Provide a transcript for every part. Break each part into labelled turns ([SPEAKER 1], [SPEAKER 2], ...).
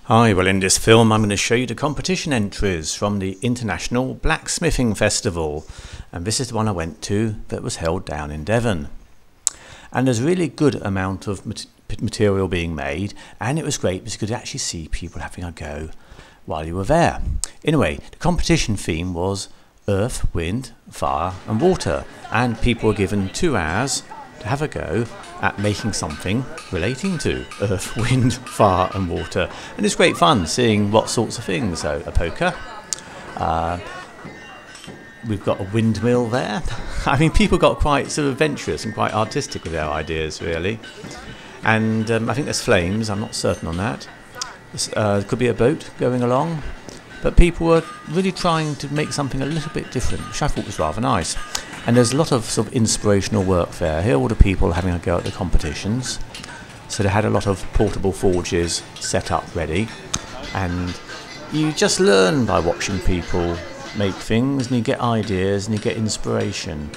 [SPEAKER 1] Hi, well in this film I'm going to show you the competition entries from the International Blacksmithing Festival, and this is the one I went to that was held down in Devon. And there's a really good amount of material being made, and it was great because you could actually see people having a go while you were there. Anyway, the competition theme was earth, wind, fire and water, and people were given 2 hours to have a go at making something relating to earth, wind, fire and water. And it's great fun seeing what sorts of things. So a poker, we've got a windmill there. I mean, people got quite sort of adventurous and quite artistic with their ideas really. And I think there's flames, I'm not certain on that. It could be a boat going along, but people were really trying to make something a little bit different, which I thought was rather nice. And there's a lot of sort of inspirational work there. Here are all the people having a go at the competitions. So they had a lot of portable forges set up ready, and you just learn by watching people make things, and you get ideas and you get inspiration.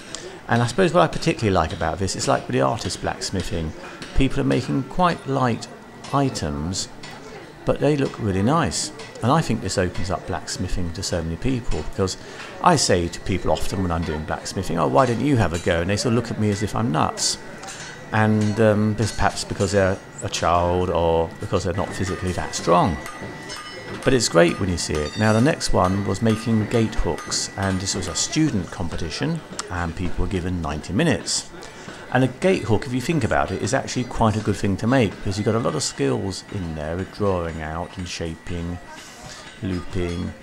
[SPEAKER 1] And I suppose what I particularly like about this, it's like with the artist blacksmithing, people are making quite light items, but they look really nice. And I think this opens up blacksmithing to so many people, because I say to people often when I'm doing blacksmithing, oh, why don't you have a go? And they sort of look at me as if I'm nuts. And this perhaps because they're a child or because they're not physically that strong. But it's great when you see it. Now the next one was making gate hooks, and this was a student competition and people were given 90 minutes. And a gate hook, if you think about it, is actually quite a good thing to make, because you've got a lot of skills in there with drawing out and shaping, looping,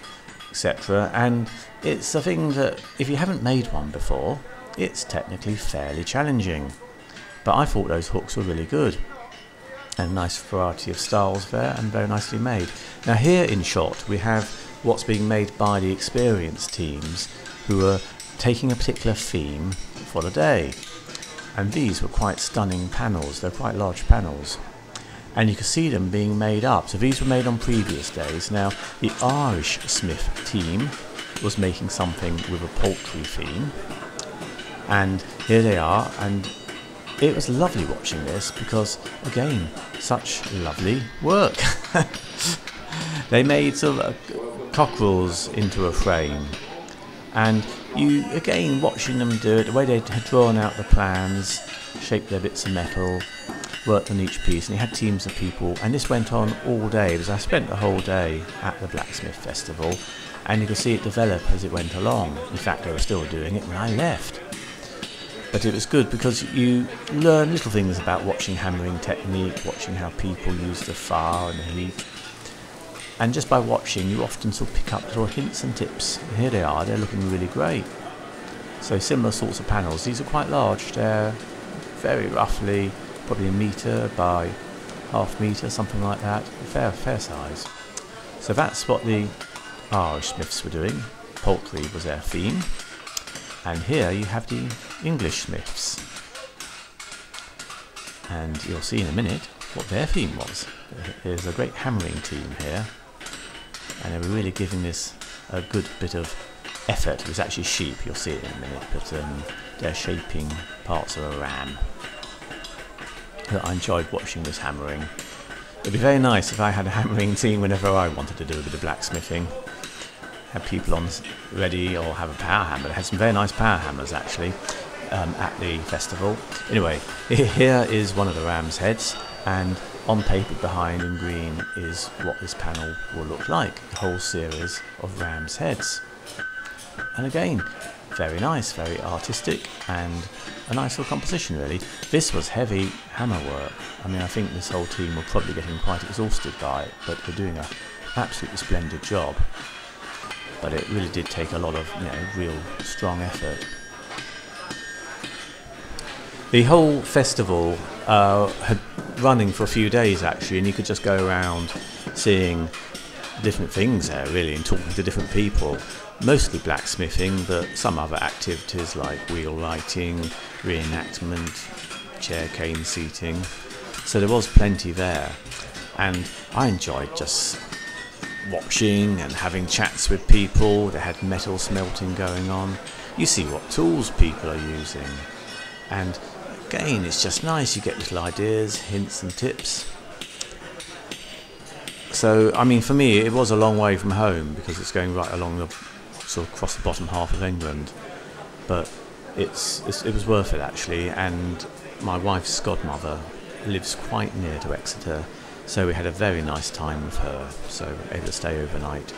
[SPEAKER 1] etc. And it's a thing that if you haven't made one before, it's technically fairly challenging. But I thought those hooks were really good, and a nice variety of styles there and very nicely made. Now here in shot we have what's being made by the experienced teams who are taking a particular theme for the day. And these were quite stunning panels, they're quite large panels. And you can see them being made up. So these were made on previous days. Now the Irish Smith team was making something with a poultry theme. And here they are, and it was lovely watching this because, again, such lovely work. They made sort of cockerels into a frame. And you, again, watching them do it, the way they had drawn out the plans, shaped their bits of metal, worked on each piece, and you had teams of people, and this went on all day, because I spent the whole day at the Blacksmith Festival, and you could see it develop as it went along. In fact, they were still doing it when I left. But it was good because you learn little things about watching hammering technique, watching how people use the fire and the heat. And just by watching, you often sort of pick up little hints and tips. And here they are, they're looking really great. So similar sorts of panels. These are quite large. They're very roughly probably 1 metre by ½ metre, something like that. Fair size. So that's what the Irish Smiths were doing. Poultry was their theme. And here you have the English Smiths. And you'll see in a minute what their theme was. There's a great hammering team here, and they were really giving this a good bit of effort. It was actually sheep, you'll see it in a minute, but they're shaping parts of a ram. I enjoyed watching this hammering. It'd be very nice if I had a hammering team whenever I wanted to do a bit of blacksmithing. Have people on ready, or have a power hammer. They had some very nice power hammers actually at the festival. Anyway, here is one of the ram's heads, and on paper behind in green is what this panel will look like, a whole series of ram's heads. And again, very nice, very artistic, and a nice little composition really. This was heavy hammer work. I mean, I think this whole team were probably getting quite exhausted by it, but they're doing an absolutely splendid job. But it really did take a lot of, real strong effort. The whole festival had running for a few days actually, and you could just go around seeing different things there really, and talking to different people. Mostly blacksmithing, but some other activities like wheel lighting, reenactment, chair cane seating. So there was plenty there, and I enjoyed just watching and having chats with people. They had metal smelting going on. You see what tools people are using, and again it's just nice, you get little ideas, hints and tips. So, I mean, for me, it was a long way from home because it's going right along the sort of across the bottom half of England. But it was worth it actually. And my wife's godmother lives quite near to Exeter, so we had a very nice time with her. So we were able to stay overnight.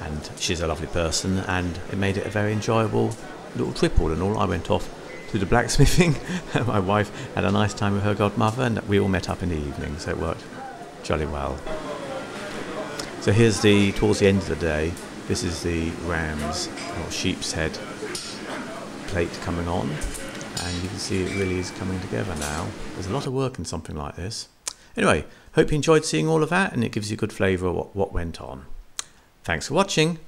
[SPEAKER 1] And she's a lovely person, and it made it a very enjoyable little trip all in all. I went off to the blacksmithing, and my wife had a nice time with her godmother, and we all met up in the evening, so it worked jolly well. So here's towards the end of the day, this is the ram's or sheep's head plate coming on, and you can see it really is coming together now. There's a lot of work in something like this. Anyway, hope you enjoyed seeing all of that, and it gives you a good flavour of what went on. Thanks for watching.